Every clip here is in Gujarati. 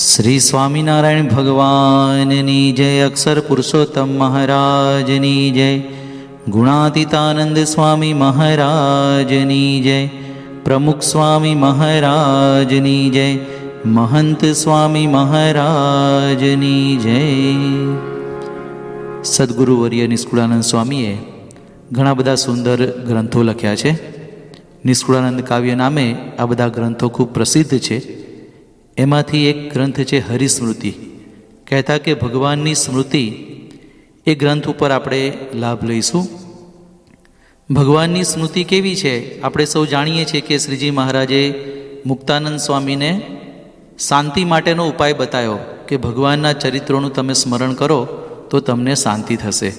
શ્રી સ્વામિનારાયણ ભગવાનની જય, અક્ષર પુરુષોત્તમ મહારાજની જય, ગુણાતીતાનંદ સ્વામી મહારાજની જય, પ્રમુખ સ્વામી મહારાજની જય, મહંત સ્વામી મહારાજની જય. સદગુરુવર્ય નિષ્કુળાનંદ સ્વામીએ ઘણા બધા સુંદર ગ્રંથો લખ્યા છે. નિષ્કુળાનંદ કાવ્ય નામે આ બધા ગ્રંથો ખૂબ પ્રસિદ્ધ છે. એમાંથી એક ગ્રંથ છે હરિસ્મૃતિ. કહેતા કે ભગવાનની સ્મૃતિ, એ ગ્રંથ ઉપર આપણે લાભ લઈશું. ભગવાનની સ્મૃતિ કેવી છે આપણે સૌ જાણીએ છીએ કે શ્રીજી મહારાજે મુક્તાનંદ સ્વામીને શાંતિ માટેનો ઉપાય બતાવ્યો કે ભગવાનના ચરિત્રોનું તમે સ્મરણ કરો તો તમને શાંતિ થશે.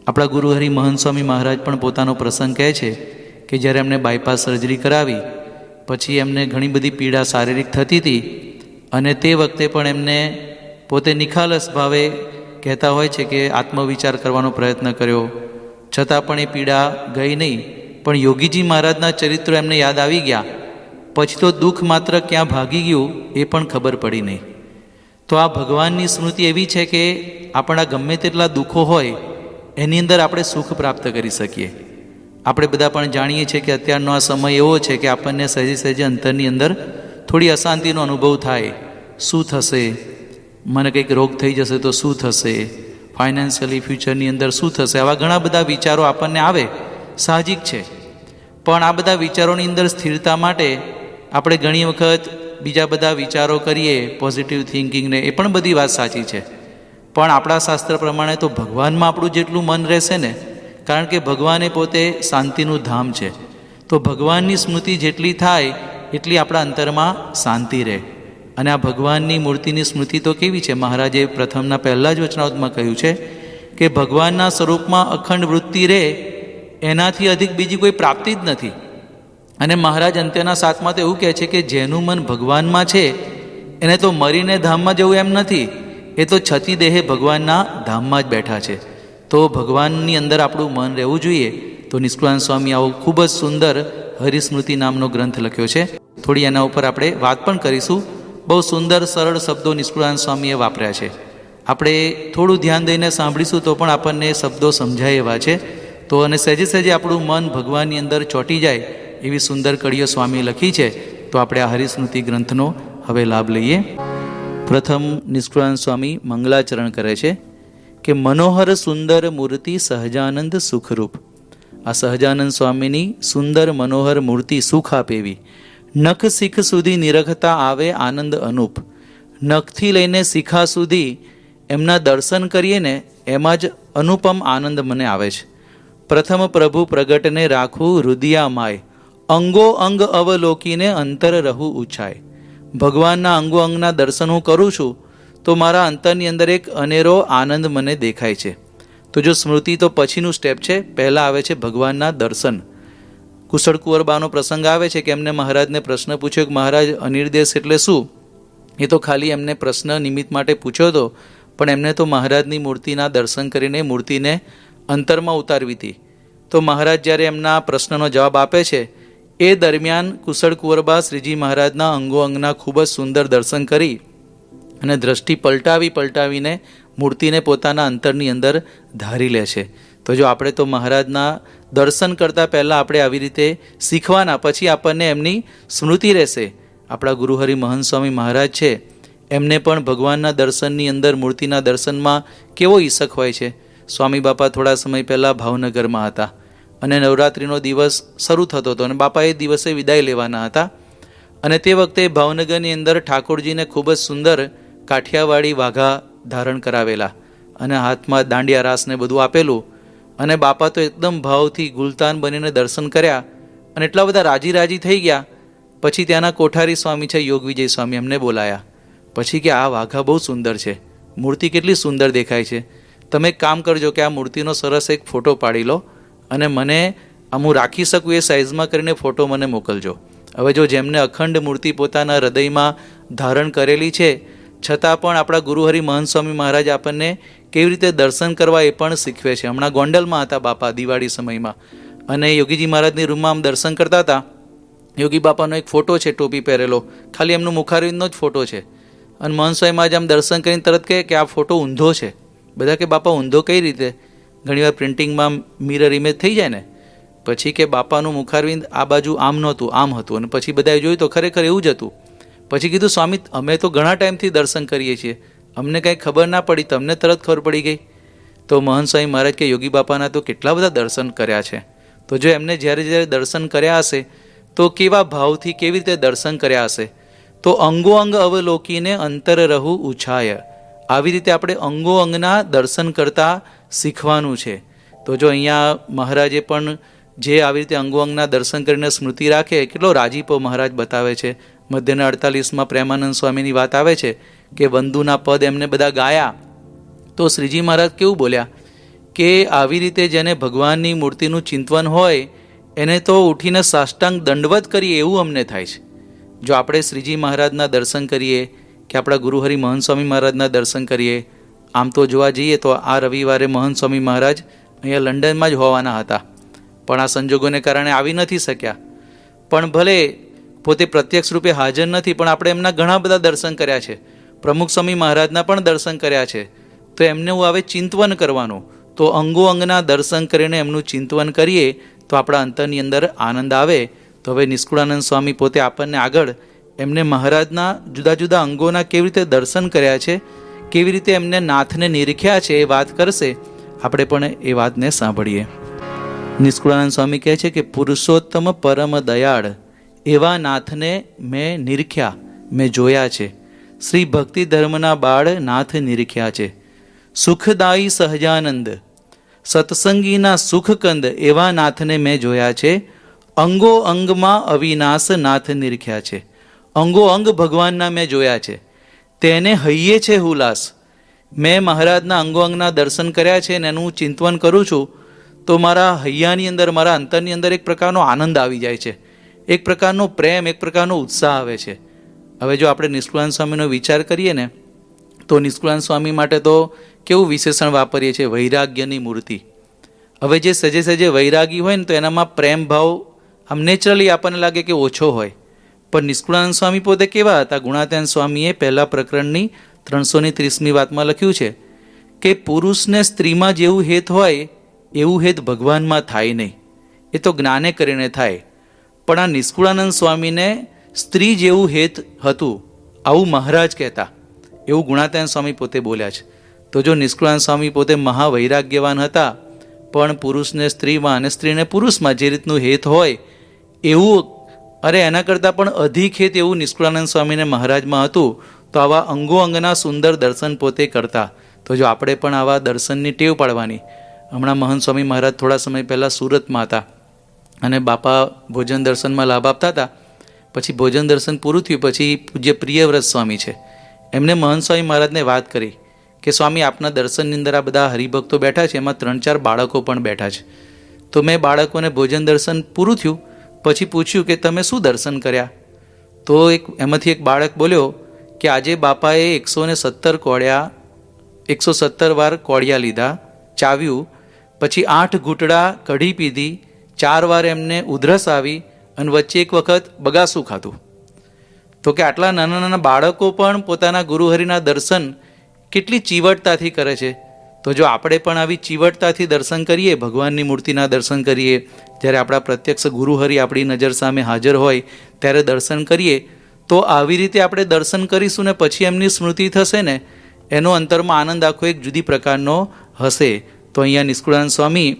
આપણા ગુરુ હરિ મહંત સ્વામી મહારાજ પણ પોતાનો પ્રસંગ કહે છે કે જ્યારે એમને બાયપાસ સર્જરી કરાવી પછી એમને ઘણી બધી પીડા શારીરિક થતી હતી અને તે વખતે પણ એમને પોતે નિખાલસ ભાવે કહેતા હોય છે કે આત્મવિચાર કરવાનો પ્રયત્ન કર્યો, છતાં પણ એ પીડા ગઈ નહીં. પણ યોગીજી મહારાજના ચરિત્રો એમને યાદ આવી ગયા પછી તો દુઃખ માત્ર ક્યાં ભાગી ગયું એ પણ ખબર પડી નહીં. તો આ ભગવાનની સ્મૃતિ એવી છે કે આપણા ગમે તેટલા દુઃખો હોય એની અંદર આપણે સુખ પ્રાપ્ત કરી શકીએ. આપણે બધા પણ જાણીએ છીએ કે અત્યારનો આ સમય એવો છે કે આપણને સહેજે સહેજે અંતરની અંદર થોડી અશાંતિનો અનુભવ થાય. શું થશે, મને કંઈક રોગ થઈ જશે તો શું થશે, ફાઇનાન્શિયલી ફ્યુચરની અંદર શું થશે, આવા ઘણા બધા વિચારો આપણને આવે, સાહજિક છે. પણ આ બધા વિચારોની અંદર સ્થિરતા માટે આપણે ઘણી વખત બીજા બધા વિચારો કરીએ, પોઝિટિવ થિંકિંગને, એ પણ બધી વાત સાચી છે. પણ આપણા શાસ્ત્ર પ્રમાણે તો ભગવાનમાં આપણું જેટલું મન રહેશે ને, કારણ કે ભગવાન એ પોતે શાંતિનું ધામ છે, તો ભગવાનની સ્મૃતિ જેટલી થાય એટલી આપણા અંતરમાં શાંતિ રહે. અને આ ભગવાનની મૂર્તિની સ્મૃતિ તો કેવી છે, મહારાજે પ્રથમના પહેલાં જ વચનાવતમાં કહ્યું છે કે ભગવાનના સ્વરૂપમાં અખંડ વૃત્તિ રહે એનાથી અધિક બીજી કોઈ પ્રાપ્તિ જ નથી. અને મહારાજ અંત્યના સાથમાં તો એવું કહે છે કે જેનું મન ભગવાનમાં છે એને તો મરીને ધામમાં જવું એમ નથી, એ તો છતી દેહે ભગવાનના ધામમાં જ બેઠા છે. તો ભગવાનની અંદર આપણું મન રહેવું જોઈએ. તો નિષ્કુળાનંદ સ્વામી આવો ખૂબ જ સુંદર હરિસ્મૃતિ નામનો ગ્રંથ લખ્યો છે. થોડી એના ઉપર આપણે વાત પણ કરીશું. બહુ સુંદર સરળ શબ્દો નિષ્કુળાનંદ સ્વામીએ વાપર્યા છે. આપણે થોડું ધ્યાન દઈને સાંભળીશું તો પણ આપણને શબ્દો સમજાય એવા છે. તો અને સહેજે સહેજે આપણું મન ભગવાનની અંદર ચોંટી જાય એવી સુંદર કડીઓ સ્વામીએ લખી છે. તો આપણે આ હરિસ્મૃતિ ગ્રંથનો હવે લાભ લઈએ. પ્રથમ નિષ્કુળાનંદ સ્વામી મંગલાચરણ કરે છે કે મનોહર સુંદર મૂર્તિ સહજાનંદ સુખરૂપ. આ સહજાનંદ સ્વામીની સુંદર મનોહર મૂર્તિ સુખ આપે એવી. નખ શીખ સુધી નિરખતા આવે આનંદ અનુપ. નખથી લઈને શિખા સુધી એમના દર્શન કરીએ ને એમાં જ અનુપમ આનંદ મને આવે છે. પ્રથમ પ્રભુ પ્રગટને રાખવું હૃદયામાય, અંગો અંગ અવલોકીને અંતર રહું ઉછાય. ભગવાનના અંગો અંગના દર્શન હું કરું છું તો મારા અંતરની અંદર એક અનેરો આનંદ મને દેખાય છે. તો જો સ્મૃતિ તો પછીનું સ્ટેપ છે, પહેલાં આવે છે ભગવાનના દર્શન. કુશળ કુંવરબાનો પ્રસંગ આવે છે કે એમને મહારાજને પ્રશ્ન પૂછ્યો કે મહારાજ અનિર્દેશ એટલે શું? એ તો ખાલી એમને પ્રશ્ન નિમિત્ત માટે પૂછ્યો હતો, પણ એમને તો મહારાજની મૂર્તિના દર્શન કરીને મૂર્તિને અંતરમાં ઉતારવી હતી. તો મહારાજ જ્યારે એમના પ્રશ્નનો જવાબ આપે છે એ દરમિયાન કુશળ કુંવરબા શ્રીજી મહારાજના અંગો અંગના ખૂબ જ સુંદર દર્શન કરી અને દ્રષ્ટિ પલટાવીને મૂર્તિને પોતાના અંતરની અંદર ધારી લે છે. તો જો આપણે તો મહારાજના દર્શન કરતાં પહેલાં આપણે આવી રીતે શીખવાના, પછી આપણને એમની સ્મૃતિ રહેશે. આપણા ગુરુ હરિ મહંત સ્વામી મહારાજ છે, એમને પણ ભગવાનના દર્શનની અંદર મૂર્તિના દર્શનમાં કેવો ઈશક હોય છે. સ્વામી બાપા થોડા સમય પહેલાં ભાવનગરમાં હતા અને નવરાત્રિનો દિવસ શરૂ થતો હતો અને બાપા એ દિવસે વિદાય લેવાના હતા. અને તે વખતે ભાવનગરની અંદર ઠાકોરજીને ખૂબ જ સુંદર કાઠિયાવાડી વાઘા ધારણ કરાવેલા અને હાથમાં દાંડિયા રાસને બધું આપેલું. અને બાપા તો એકદમ ભાવથી ગુલતાન બનીને દર્શન કર્યા અને એટલા બધા રાજી થઈ ગયા. પછી ત્યાંના કોઠારી સ્વામી છે યોગ વિજય સ્વામી, એમને બોલાયા. પછી કે આ વાઘા બહુ સુંદર છે, મૂર્તિ કેટલી સુંદર દેખાય છે, તમે એક કામ કરજો કે આ મૂર્તિનો સરસ એક ફોટો પાડી લો અને મને હું રાખી શકું એ સાઇઝમાં કરીને ફોટો મને મોકલજો. હવે જો જેમને અખંડ મૂર્તિ પોતાના હૃદયમાં ધારણ કરેલી છે, છતાં પણ આપણા ગુરુ હરિ મહંત સ્વામી મહારાજ આપણને કેવી રીતે દર્શન કરવા એ પણ શીખવે છે. હમણાં ગોંડલમાં હતા બાપા દિવાળી સમયમાં અને યોગીજી મહારાજની રૂમમાં આમ દર્શન કરતા હતા. યોગી બાપાનો એક ફોટો છે ટોપી પહેરેલો, ખાલી એમનું મુખારવિંદનો જ ફોટો છે. અને મહંત સ્વામી મહારાજ આમ દર્શન કરીને તરત કહે કે આ ફોટો ઊંધો છે. બધા કે બાપા ઊંધો કઈ રીતે? ઘણીવાર પ્રિન્ટિંગમાં મિરર ઇમેજ થઈ જાય ને. પછી કે બાપાનું મુખારવિંદ આ બાજુ આમ નહોતું, આમ હતું. અને પછી બધાએ જોયું તો ખરેખર એવું જ હતું. પછી કીધું સ્વામી અમે તો ઘણા ટાઈમથી દર્શન કરીએ છીએ, અમને કાંઈ ખબર ના પડી, તમને તરત ખબર પડી ગઈ. તો મહંત સ્વામી મહારાજ કે યોગી બાપાના તો કેટલા બધા દર્શન કર્યા છે. તો જો એમને જ્યારે જ્યારે દર્શન કર્યા હશે તો કેવા ભાવથી કેવી રીતે દર્શન કર્યા હશે. તો અંગો અંગ અવલોકીને અંતર રહું ઉછાય. આવી રીતે આપણે અંગો અંગના દર્શન કરતાં શીખવાનું છે. તો જો અહીંયા મહારાજે પણ જે આવી રીતે અંગો અંગના દર્શન કરીને સ્મૃતિ રાખે, કેટલો રાજીપો મહારાજ બતાવે છે. મધ્યના 48માં પ્રેમાનંદ સ્વામીની વાત આવે છે કે વંદુના પદ એમને બધા ગાયા તો શ્રીજી મહારાજ કેવું બોલ્યા કે આવી રીતે જેને ભગવાનની મૂર્તિનું ચિંતવન હોય એને તો ઉઠીને સાષ્ટાંગ દંડવત કરીએ એવું અમને થાય છે. જો આપણે શ્રીજી મહારાજના દર્શન કરીએ કે આપણા ગુરુહરિ મહંત સ્વામી મહારાજના દર્શન કરીએ, આમ તો જોવા જઈએ તો આ રવિવારે મહંત સ્વામી મહારાજ અહીંયા લંડનમાં જ હોવાના હતા, પણ આ સંજોગોને કારણે આવી નથી શક્યા. પણ ભલે પોતે પ્રત્યક્ષ રૂપે હાજર નથી, પણ આપણે એમના ઘણા બધા દર્શન કર્યા છે. પ્રમુખ સ્વામી મહારાજના પણ દર્શન કર્યા છે. તો એમને હું હવે ચિંતવન કરવાનું, તો અંગો અંગના દર્શન કરીને એમનું ચિંતવન કરીએ તો આપણા અંતરની અંદર આનંદ આવે. તો હવે નિષ્કુળાનંદ સ્વામી પોતે આપણને આગળ એમને મહારાજના જુદા જુદા અંગોના કેવી રીતે દર્શન કર્યા છે, કેવી રીતે એમને નાથને નિરીખ્યા છે એ વાત કરશે. આપણે પણ એ વાતને સાંભળીએ. નિષ્કુળાનંદ સ્વામી કહે છે કે પુરુષોત્તમ પરમ દયાળ એવા નાથને મેં નિરીખ્યા, મેં જોયા છે. શ્રી ભક્તિ ધર્મના બાળ નાથ નિરીખ્યા છે. સુખદાયી સહજાનંદ સત્સંગીના સુખકંદ એવા નાથને મેં જોયા છે. અંગો અંગમાં અવિનાશ નાથ નિરીખ્યા છે. અંગો અંગ ભગવાનના મેં જોયા છે. તેને હૈયે છે હુલાસ. મેં મહારાજના અંગો અંગના દર્શન કર્યા છે અને એનું ચિંતવન કરું છું તો મારા હૈયાની અંદર, મારા અંતરની અંદર એક પ્રકારનો આનંદ આવી જાય છે, એક પ્રકારનો પ્રેમ, એક પ્રકારનો ઉત્સાહ આવે છે. હવે જો આપણે નિષ્કુળાનંદ સ્વામીનો વિચાર કરીએ ને તો નિષ્કુળાનંદ સ્વામી માટે તો કેવું વિશેષણ વાપરીએ છીએ, વૈરાગ્યની મૂર્તિ. હવે જે સજે સજે વૈરાગી હોય ને તો એનામાં પ્રેમ ભાવ આમ નેચરલી આપણને લાગે કે ઓછો હોય. પણ નિષ્કુળાનંદ સ્વામી પોતે કેવા હતા? ગુણાત્યાન સ્વામીએ પહેલા પ્રકરણની 330મી વાતમાં લખ્યું છે કે પુરુષને સ્ત્રીમાં જેવું હેત હોય એવું હેત ભગવાનમાં થાય નહીં, એ તો જ્ઞાને કરીને થાય. પણ આ નિષ્કુળાનંદ સ્વામીને સ્ત્રી જેવું હેત હતું, આવું મહારાજ કહેતા, એવું ગુણાત્યાન સ્વામી પોતે બોલ્યા છે. તો જો નિષ્કુળાનંદ સ્વામી પોતે મહાવૈરાગ્યવાન હતા, પણ પુરુષને સ્ત્રીમાં અને સ્ત્રીને પુરુષમાં જે રીતનું હેત હોય એવું, અરે એના કરતાં પણ અધિક હેત એવું નિષ્કુળાનંદ સ્વામીને મહારાજમાં હતું. તો આવા અંગો અંગના સુંદર દર્શન પોતે કરતા. તો જો આપણે પણ આવા દર્શનની ટેવ પાડવાની. હમણાં મહંત સ્વામી મહારાજ થોડા સમય પહેલાં સુરતમાં હતા અને બાપા ભોજન દર્શનમાં લાભ આપતા હતા. પછી ભોજન દર્શન પૂરું થયું પછી પૂજ્ય પ્રિયવ્રત સ્વામી છે, એમને મહંત સ્વામી મહારાજને વાત કરી કે સ્વામી આપના દર્શનની અંદર આ બધા હરિભક્તો બેઠા છે, એમાં 3-4 બાળકો પણ બેઠા છે. તો મેં બાળકોને ભોજન દર્શન પૂરું થયું પછી પૂછ્યું કે તમે શું દર્શન કર્યા? તો એમાંથી એક બાળક બોલ્યો કે આજે બાપાએ 117 વાર કોળિયા લીધા, ચાવ્યું, પછી 8 ઘૂંટડા કઢી પીધી, 4 વાર એમને ઉધરસ આવી અને વચ્ચે એક વખત બગાસું ખાધું. તો કે આટલા નાના નાના બાળકો પણ પોતાના ગુરુહરિના દર્શન કેટલી ચીવટતાથી કરે છે. તો જો આપણે પણ આવી ચીવટતાથી દર્શન કરીએ, ભગવાનની મૂર્તિના દર્શન કરીએ, જ્યારે આપણા પ્રત્યક્ષ ગુરુહરિ આપણી નજર સામે હાજર હોય ત્યારે દર્શન કરીએ, તો આવી રીતે આપણે દર્શન કરીશું ને પછી એમની સ્મૃતિ થશે ને એનો અંતરમાં આનંદ આખો એક જુદી પ્રકારનો હશે. તો અહીંયા નિષ્કુળાનંદ સ્વામી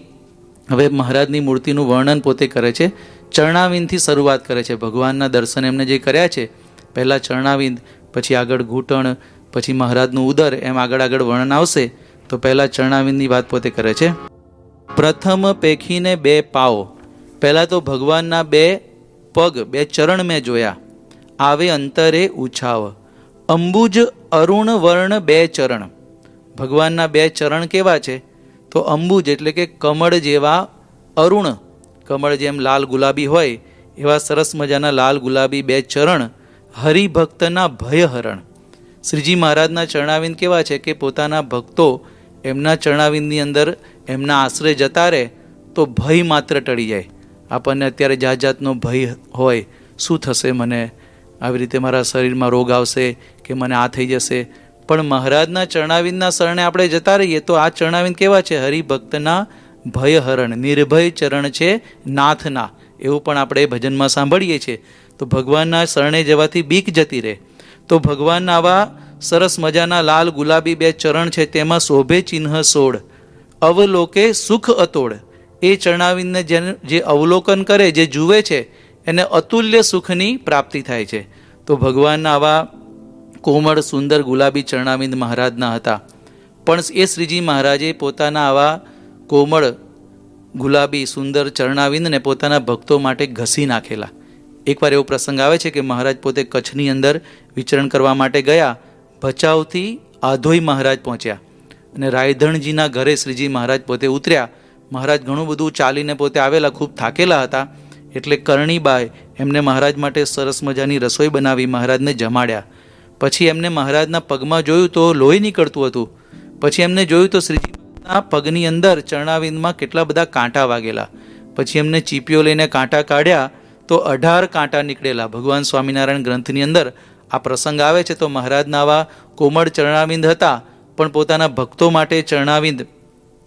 હવે મહારાજની મૂર્તિનું વર્ણન પોતે કરે છે. ચરણાવિંદથી શરૂઆત કરે છે. ભગવાનના દર્શન એમને જે કર્યા છે, પહેલાં ચરણાવિંદ, પછી આગળ ઘૂંટણ, પછી મહારાજનું ઉદર, એમ આગળ આગળ વર્ણન આવશે. તો પહેલાં ચરણાવિંદની વાત પોતે કરે છે. પ્રથમ પેખીને 2 પાવ. પહેલાં તો ભગવાનના 2 પગ, 2 ચરણ મેં જોયા. આવે અંતરે ઉછાવ. અંબુજ અરુણ વર્ણ 2 ચરણ. ભગવાનના 2 ચરણ કેવા છે? તો અંબુજ એટલે કે કમળ જેવા અરુણ, કમળ જેમ લાલ ગુલાબી હોય એવા સરસ મજાના લાલ ગુલાબી 2 ચરણ. હરિભક્તના ભયહરણ. શ્રીજી મહારાજના ચરણાવિંદ કેવા છે કે પોતાના ભક્તો એમના ચરણાવિંદની અંદર એમના આશ્રય જતા રહે તો ભય માત્ર ટળી જાય. આપણને અત્યારે જાત જાતનો ભય હોય, શું થશે મને, આવી રીતે મારા શરીરમાં રોગ આવશે કે કે મને આ થઈ જશે. પણ મહારાજના ચરણાવિંદના શરણે આપણે જતા રહીએ તો આ ચરણાવિંદ કેવા છે? હરિભક્તના ભયહરણ, નિર્ભય ચરણ છે નાથના, એવું પણ આપણે ભજનમાં સાંભળીએ છીએ. તો ભગવાનના શરણે જવાથી બીક જતી રહે. તો ભગવાનના આવા સરસ મજાના લાલ ગુલાબી 2 ચરણ છે, તેમાં શોભે ચિહ્ન 16, અવલોકે સુખ અતોડ. એ ચરણાવિંદને જે અવલોકન કરે, જે જુએ છે, એને અતુલ્ય સુખની પ્રાપ્તિ થાય છે. તો ભગવાનના આવા કોમળ સુંદર ગુલાબી ચરણાવિંદ મહારાજના હતા. પણ એ શ્રીજી મહારાજે પોતાના આવા કોમળ ગુલાબી સુંદર ચરણાવિંદને પોતાના ભક્તો માટે ઘસી નાખેલા. એકવાર એવો પ્રસંગ આવે છે કે મહારાજ પોતે કચ્છની અંદર વિચરણ કરવા માટે ગયા. ભચાઉથી આધોઈ મહારાજ પહોંચ્યા અને રાયધણજીના ઘરે શ્રીજી મહારાજ પોતે ઉતર્યા. મહારાજ ઘણું બધું ચાલીને પોતે આવેલા, ખૂબ થાકેલા હતા. એટલે કરણીબાઈ એમને મહારાજ માટે સરસ મજાની રસોઈ બનાવી મહારાજને જમાડ્યા. પછી એમને મહારાજના પગમાં જોયું તો લોહી નીકળતું હતું. પછી એમને જોયું તો શ્રીજીના પગની અંદર ચરણાવિંદમાં કેટલા બધા કાંટા વાગેલા. પછી એમને ચીપીઓ લઈને કાંટા કાઢ્યા તો 18 કાંટા નીકળેલા. ભગવાન સ્વામિનારાયણ ગ્રંથની અંદર આ પ્રસંગ આવે છે. તો મહારાજના આવા કોમળ ચરણાવિંદ હતા, પણ પોતાના ભક્તો માટે ચરણાવિંદ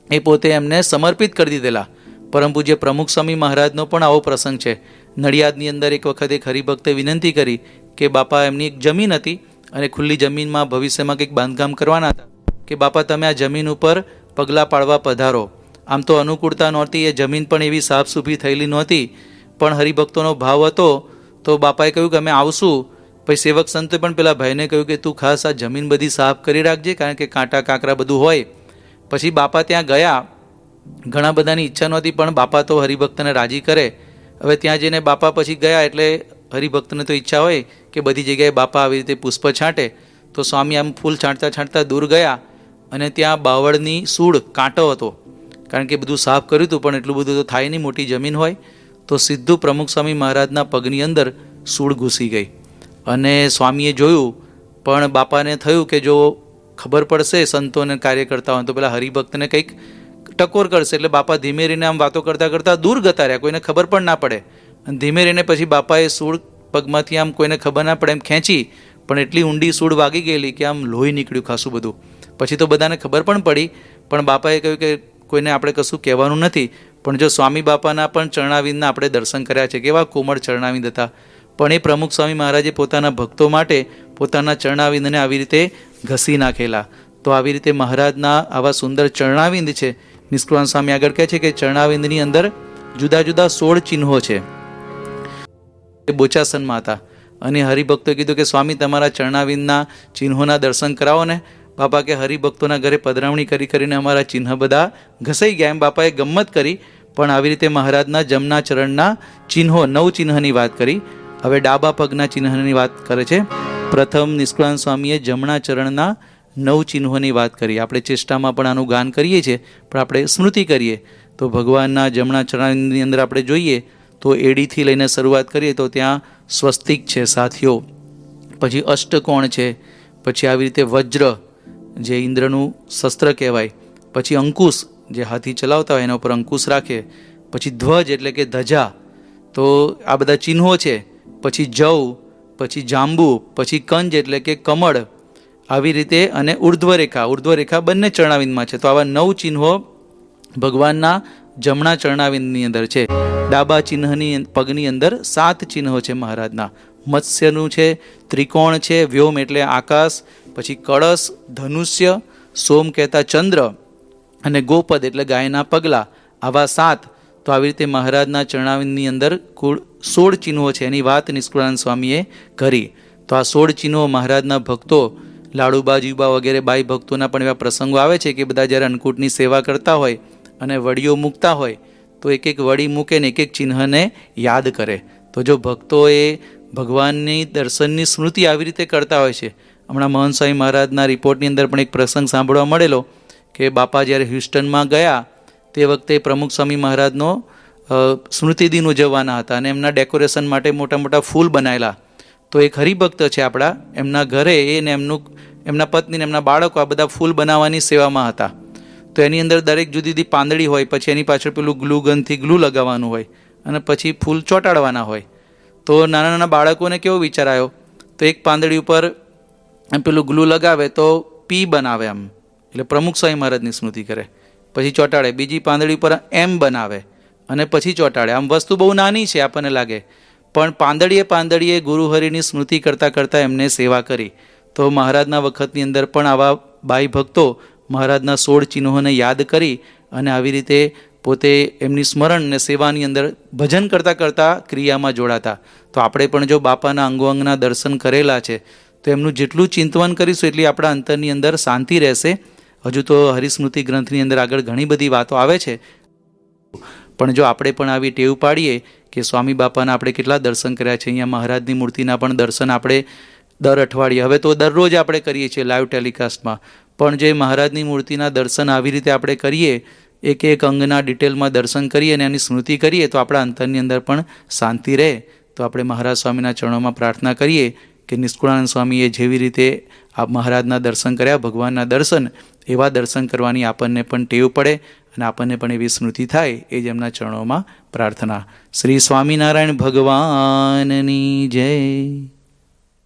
એ પોતે એમને સમર્પિત કરી દીધેલા. પરમ પૂજ્ય પ્રમુખ સ્વામી મહારાજનો પણ આવો પ્રસંગ છે. નડિયાદની અંદર એક વખત એક હરિભક્તે વિનંતી કરી કે બાપા, એમની એક જમીન હતી અને ખુલ્લી જમીનમાં ભવિષ્યમાં કંઈક બાંધકામ કરવાના હતા, કે બાપા તમે આ જમીન ઉપર પગલાં પાડવા પધારો. આમ તો અનુકૂળતા નહોતી, એ જમીન પણ એવી સાફસૂફી થયેલી નહોતી, પણ હરિભક્તોનો ભાવ હતો. તો બાપાએ કહ્યું કે અમે આવશું. પછી સેવક સંતે પણ પેલા ભાઈને કહ્યું કે તું ખાસ આ જમીન બધી સાફ કરી રાખજે, કારણ કે કાંટા કાંકરા બધું હોય. પછી બાપા ત્યાં ગયા. ઘણા બધાની ઈચ્છા નહોતી, પણ બાપા તો હરિભક્તને રાજી કરે. હવે ત્યાં જઈને બાપા પછી ગયા એટલે હરિભક્તને તો ઈચ્છા હોય કે બધી જગ્યાએ બાપા આવી રીતે પુષ્પ છાંટે. તો સ્વામી આમ ફૂલ છાંટતા છાંટતા દૂર ગયા અને ત્યાં બાવળની સૂળ કાંટો હતો, કારણ કે બધું સાફ કર્યું હતું, પણ એટલું બધું તો થાય નહીં, મોટી જમીન હોય. તો સીધું પ્રમુખ સ્વામી મહારાજના પગની અંદર સૂળ ઘૂસી ગઈ. અને સ્વામીએ જોયું, પણ બાપાને થયું કે જો ખબર પડશે સંતોને કાર્ય કરતા હોય તો પેલા હરિભક્તને કંઈક ટકોર કરશે. એટલે બાપા ધીમે રહીને આમ વાતો કરતાં કરતાં દૂર જતા રહ્યા, કોઈને ખબર પણ ના પડે. અને ધીમે રહીને પછી બાપાએ સૂળ પગમાંથી આમ કોઈને ખબર ના પડે એમ ખેંચી, પણ એટલી ઊંડી સૂળ વાગી ગયેલી કે આમ લોહી નીકળ્યું ખાસું બધું. પછી તો બધાને ખબર પણ પડી, પણ બાપાએ કહ્યું કે કોઈને આપણે કશું કહેવાનું નથી. પણ જો સ્વામી બાપાના પણ ચરણાવિંદના આપણે દર્શન કર્યા છે, કેવા કોમળ ચરણાવિંદ હતા. પણ એ પ્રમુખ સ્વામી મહારાજે પોતાના ભક્તો માટે પોતાના ચરણાવિંદને આવી રીતે ઘસી નાખેલા. તો આવી રીતે મહારાજના આવા સુંદર ચરણાવિંદ છે. નિષ્કુળાનંદ સ્વામી આગળ કહે છે કે ચરણાવિંદની અંદર જુદા જુદા 16 ચિહ્નો છે. એ બોચાસનમાં હતા અને હરિભક્તોએ કીધું કે સ્વામી તમારા ચરણાવિંદના ચિહ્નોના દર્શન કરાવો ને. બાપા કે હરિભક્તોના ઘરે પધરામણી કરી કરીને અમારા ચિહ્ન બધા ઘસાઈ ગયા. એમ બાપાએ ગમ્મત કરી. પણ આવી રીતે મહારાજના જમણા ચરણના ચિહ્નો 9 ચિહ્નની વાત કરી. હવે ડાબા પગના ચિહ્નની વાત કરે છે. પ્રથમ નિષ્કુળાનંદ સ્વામીએ જમણા ચરણના 9 ચિહ્નોની વાત કરી. આપણે ચેષ્ટામાં પણ આનું ગાન કરીએ છીએ, પણ આપણે સ્મૃતિ કરીએ તો ભગવાનના જમણા ચરણની અંદર આપણે જોઈએ તો એડીથી લઈને શરૂઆત કરીએ તો ત્યાં સ્વસ્તિક છે સાથીઓ, પછી અષ્ટકોણ છે, પછી આવી રીતે વજ્ર જે ઇન્દ્રનું શસ્ત્ર કહેવાય, પછી અંકુશ જે હાથી ચલાવતા હોય એના ઉપર અંકુશ રાખે, પછી ધ્વજ એટલે કે ધજા. તો આ બધા ચિહ્નો છે. પછી જવ, પછી જાંબુ, પછી કંજ એટલે કે કમળ, આવી રીતે. અને ઉર્ધ્વરેખા બંને ચરણાવિંદમાં છે. તો આવા 9 ચિહ્નો ભગવાનના જમણા ચરણાવિંદની અંદર છે. ડાબા ચિહ્નની પગની અંદર 7 ચિહ્નો છે મહારાજના. મત્સ્યનું છે, ત્રિકોણ છે, વ્યોમ એટલે આકાશ, પછી કળશ, ધનુષ્ય, સોમ કહેતા ચંદ્ર અને ગોપદ એટલે ગાયના પગલા, આવા 7. તો આવી રીતે મહારાજના ચરણાવિંદની અંદર કુલ 16 ચિહ્નો છે. એની વાત નિષ્કુળાનંદ સ્વામીએ કરી. તો આ 16 ચિહ્નો મહારાજના ભક્તો લાડુબા જીબા વગેરે બાઈ ભક્તોના પણ એવા પ્રસંગો આવે છે કે બધા જ્યારે અન્નકૂટની સેવા કરતા હોય અને વડીઓ મૂકતા હોય તો એક એક વડી મૂકે ને એક એક ચિહ્નને યાદ કરે. તો જો ભક્તો એ ભગવાનની દર્શનની સ્મૃતિ આવી રીતે કરતા હોય છે. હમણાં મહંત સ્વામી મહારાજના રિપોર્ટની અંદર પણ એક પ્રસંગ સાંભળવા મળેલો કે બાપા જ્યારે હ્યુસ્ટનમાં ગયા તે વખતે પ્રમુખ સ્વામી મહારાજનો સ્મૃતિ દિન ઉજવવાના હતા અને એમના ડેકોરેશન માટે મોટા મોટા ફૂલ બનાવેલા. તો એક હરિભક્ત છે આપણા, એમના ઘરે એને એમના પત્ની ને એમના બાળકો આ બધા ફૂલ બનાવવાની સેવામાં હતા. તો એની અંદર દરેક જુદી જુદી પાંદડી હોય, પછી એની પાછળ પેલું ગ્લુ ગનથી ગ્લુ લગાવવાનું હોય અને પછી ફૂલ ચોંટાડવાના હોય. તો નાના નાના બાળકોને કેવો વિચાર આવ્યો, તો એક પાંદડી ઉપર એમ પેલું ગ્લુ લગાવે તો પી બનાવે આમ, એટલે પ્રમુખ સ્વામી મહારાજની સ્મૃતિ કરે, પછી ચોંટાડે, બીજી પાંદડી પર એમ બનાવે અને પછી ચોંટાડે. આમ વસ્તુ બહુ નાની છે આપણને લાગે, પણ પાંદડીએ ગુરુહરિની સ્મૃતિ કરતાં કરતાં એમને સેવા કરી. તો મહારાજના વખતની અંદર પણ આવા બાઈ ભક્તો મહારાજના 16 ચિહ્નોને યાદ કરી અને આવી રીતે પોતે એમની સ્મરણ ને સેવાની અંદર ભજન કરતાં કરતાં ક્રિયામાં જોડાતા. તો આપણે પણ જો બાપાના અંગોઅંગના દર્શન કરેલા છે તો એમનું જેટલું ચિંતવન કરીશું એટલી આપણા અંતરની અંદર શાંતિ રહેશે. હજુ તો હરિસ્મૃતિ ગ્રંથની અંદર આગળ ઘણી બધી વાતો આવે છે, પણ જો આપણે પણ આવી ટેવ પાડીએ કે સ્વામી બાપાના આપણે કેટલા દર્શન કર્યા છે, અહીંયા મહારાજની મૂર્તિના પણ દર્શન આપણે દર અઠવાડિયે, હવે તો દરરોજ આપણે કરીએ છીએ લાઈવ ટેલિકાસ્ટમાં, પણ જે મહારાજની મૂર્તિના દર્શન આવી રીતે આપણે કરીએ, એક એક અંગના ડિટેલમાં દર્શન કરીએ અને એની સ્મૃતિ કરીએ તો આપણા અંતરની અંદર પણ શાંતિ રહે. તો આપણે મહારાજ સ્વામીના ચરણોમાં પ્રાર્થના કરીએ કે નિષ્કુળાનંદ સ્વામીએ જેવી રીતે આ મહારાજના દર્શન કર્યા, ભગવાનના દર્શન, એવા દર્શન કરવાની આપણને પણ ટેવ પડે અને આપણને પણ એવી સ્મૃતિ થાય, એ જ એમના ચરણોમાં પ્રાર્થના. શ્રી સ્વામિનારાયણ ભગવાનની જય.